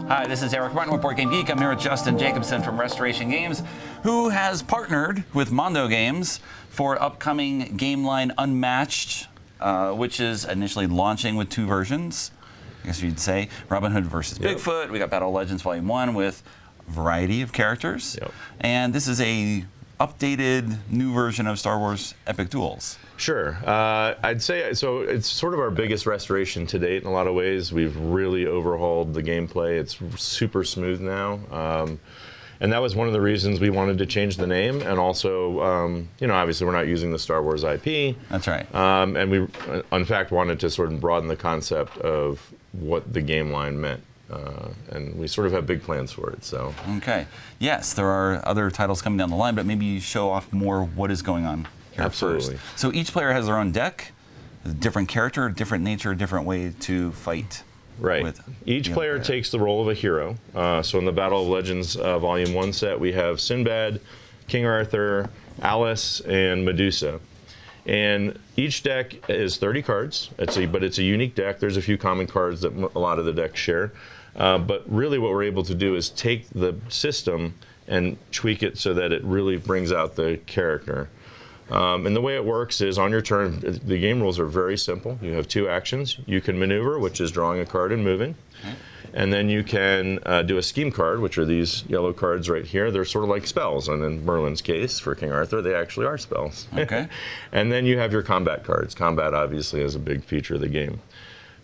Hi, this is Eric Martin with Board Game Geek. I'm here with Justin Jacobson from Restoration Games, who has partnered with Mondo Games for upcoming game line Unmatched, which is initially launching with 2 versions. I guess you'd say Robin Hood versus Bigfoot. We got Battle of Legends Volume 1 with a variety of characters. And this is a updated new version of Star Wars Epic Duels. Sure. I'd say, so it's sort of our biggest restoration to date in a lot of ways. We've really overhauled the gameplay. It's super smooth now. And that was one of the reasons we wanted to change the name. And also, you know, obviously we're not using the Star Wars IP. That's right. And we, in fact, wanted to sort of broaden the concept of what the game line meant. And we sort of have big plans for it. So. Okay. Yes, there are other titles coming down the line, but maybe you show off more what is going on. Absolutely. First. So each player has their own deck, a different character, different nature, different way to fight. Right. Each player takes the role of a hero. So in the Battle of Legends Volume 1 set, we have Sinbad, King Arthur, Alice, and Medusa. And each deck is 30 cards, but it's a unique deck. There's a few common cards that a lot of the decks share. But really what we're able to do is take the system and tweak it so that it really brings out the character. And the way it works is on your turn, the game rules are very simple. You have 2 actions. You can maneuver, which is drawing a card and moving. And then you can do a scheme card, which are these yellow cards right here. They're sort of like spells. And in Merlin's case, for King Arthur, they actually are spells. Okay. And then you have your combat cards. Combat obviously is a big feature of the game.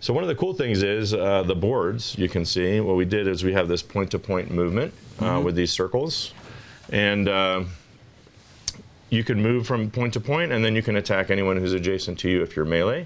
So one of the cool things is the boards, you can see. What we did is we have this point-to-point movement with these circles. And you can move from point to point, and then you can attack anyone who's adjacent to you if you're melee.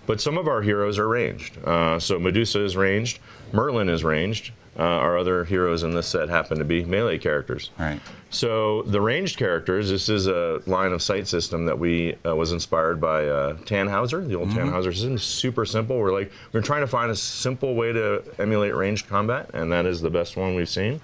But some of our heroes are ranged. So Medusa is ranged, Merlin is ranged. Our other heroes in this set happen to be melee characters. Right. So the ranged characters, this is a line of sight system that we was inspired by Tannhauser, the old Tannhauser system. Super simple. We're trying to find a simple way to emulate ranged combat, and that is the best one we've seen.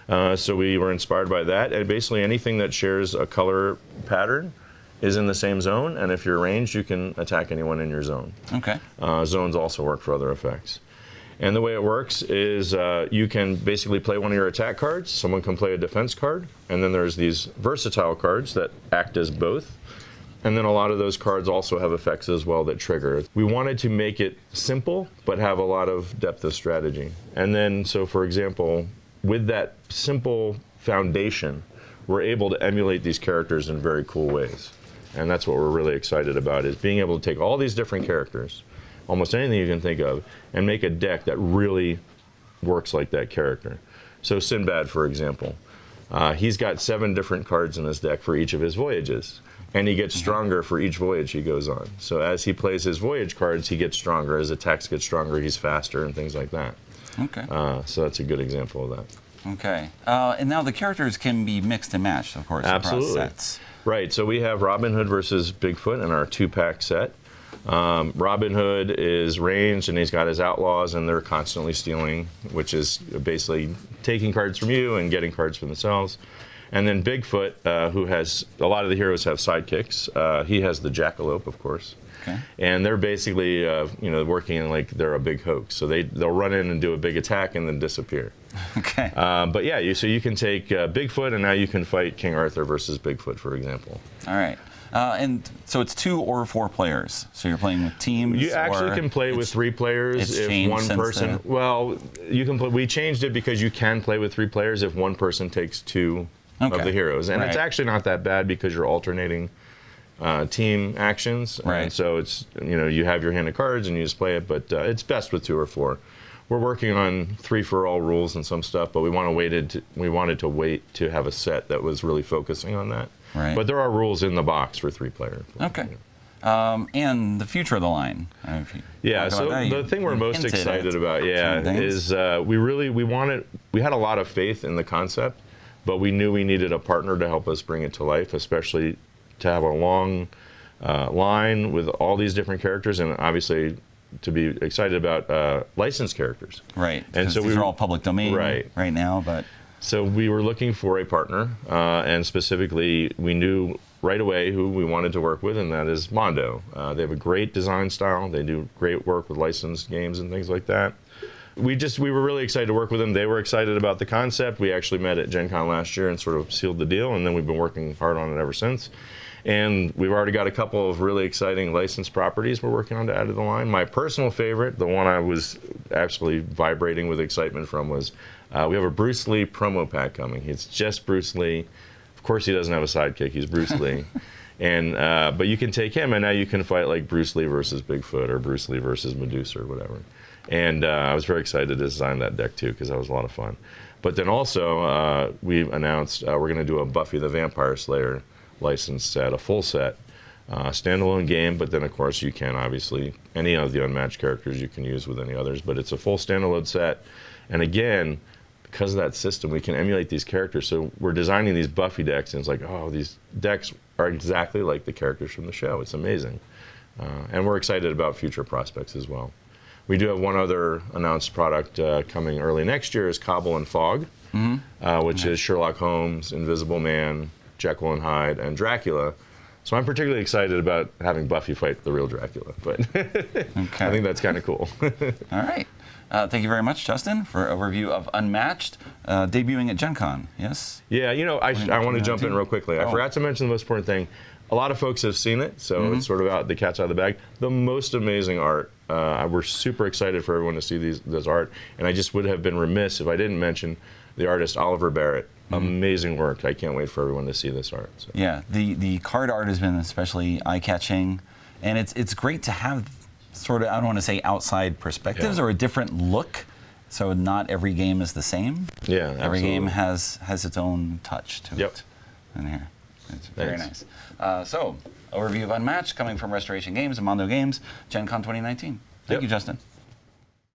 So we were inspired by that, and basically anything that shares a color pattern is in the same zone, and if you're ranged, you can attack anyone in your zone. Okay. Zones also work for other effects. And the way it works is you can basically play one of your attack cards, someone can play a defense card, and then there's these versatile cards that act as both. And then a lot of those cards also have effects as well that trigger. We wanted to make it simple, but have a lot of depth of strategy. And then, so for example, with that simple foundation, we're able to emulate these characters in very cool ways. And that's what we're really excited about, is being able to take all these different characters, almost anything you can think of, and make a deck that really works like that character. So Sinbad, for example, he's got 7 different cards in his deck for each of his voyages. And he gets stronger for each voyage he goes on. So as he plays his voyage cards, he gets stronger. His attacks get stronger, he's faster, and things like that. Okay. So that's a good example of that. Okay. And now the characters can be mixed and matched, of course, across sets. Right. So we have Robin Hood versus Bigfoot in our 2-pack set. Robin Hood is ranged, and he's got his outlaws, and they're constantly stealing, which is basically taking cards from you and getting cards for themselves. And then Bigfoot, who has, a lot of the heroes have sidekicks. He has the jackalope, of course. Okay. And they're basically, you know, working like they're a big hoax. So they'll run in and do a big attack and then disappear. Okay. But yeah, so you can take Bigfoot, and now you can fight King Arthur versus Bigfoot, for example. All right. And so it's 2 or 4 players. So you're playing with teams. You actually can play with 3 players if one person. Well, you can play. We changed it because you can play with 3 players if one person takes 2 of the heroes, and it's actually not that bad because you're alternating team actions. And so it's, you know, you have your hand of cards and you just play it, but it's best with 2 or 4. We're working on 3-for-all rules and some stuff, but we wanted to wait to have a set that was really focusing on that. Right. But there are rules in the box for 3 players. Okay. And the future of the line. Yeah. So the thing we're most excited about, is we had a lot of faith in the concept, but we knew we needed a partner to help us bring it to life, especially to have a long line with all these different characters, and obviously to be excited about licensed characters. Right. And so these are all public domain right now, but so we were looking for a partner, and specifically we knew right away who we wanted to work with, and that is Mondo. They have a great design style. They do great work with licensed games and things like that. we were really excited to work with them. They were excited about the concept. We actually met at Gen Con last year and sort of sealed the deal, and then we've been working hard on it ever since. And we've already got a couple of really exciting licensed properties we're working on to add to the line. My personal favorite, the one I was actually vibrating with excitement from, was we have a Bruce Lee promo pack coming. It's just Bruce Lee. Of course, he doesn't have a sidekick. He's Bruce Lee. And but you can take him, and now you can fight like Bruce Lee versus Bigfoot or Bruce Lee versus Medusa or whatever. And I was very excited to design that deck too, because that was a lot of fun. But then also we announced we're going to do a Buffy the Vampire Slayer licensed set, a full set, standalone game. But then of course you can obviously any of the Unmatched characters you can use with any others. But it's a full standalone set, and again, because of that system, we can emulate these characters. So we're designing these Buffy decks, and it's like, oh, these decks are exactly like the characters from the show. It's amazing. And we're excited about future prospects as well. We do have one other announced product coming early next year is Cobble and Fog, which is Sherlock Holmes, Invisible Man, Jekyll and Hyde, and Dracula. So I'm particularly excited about having Buffy fight the real Dracula, but I think that's kind of cool. All right. Thank you very much, Justin, for an overview of Unmatched, debuting at Gen Con, yes? Yeah, you know, I want to jump in real quickly. I forgot to mention the most important thing. A lot of folks have seen it, so it's sort of out, the cat's out of the bag. The most amazing art. We're super excited for everyone to see this art, and I just would have been remiss if I didn't mention the artist Oliver Barrett. Amazing work. I can't wait for everyone to see this art. So. Yeah, the card art has been especially eye-catching, and it's great to have sort of, I don't want to say outside perspectives or a different look, so not every game is the same. Yeah, absolutely. Every game has its own touch to it in here. It's very nice. So, overview of Unmatched coming from Restoration Games and Mondo Games, Gen Con 2019. Thank you, Justin.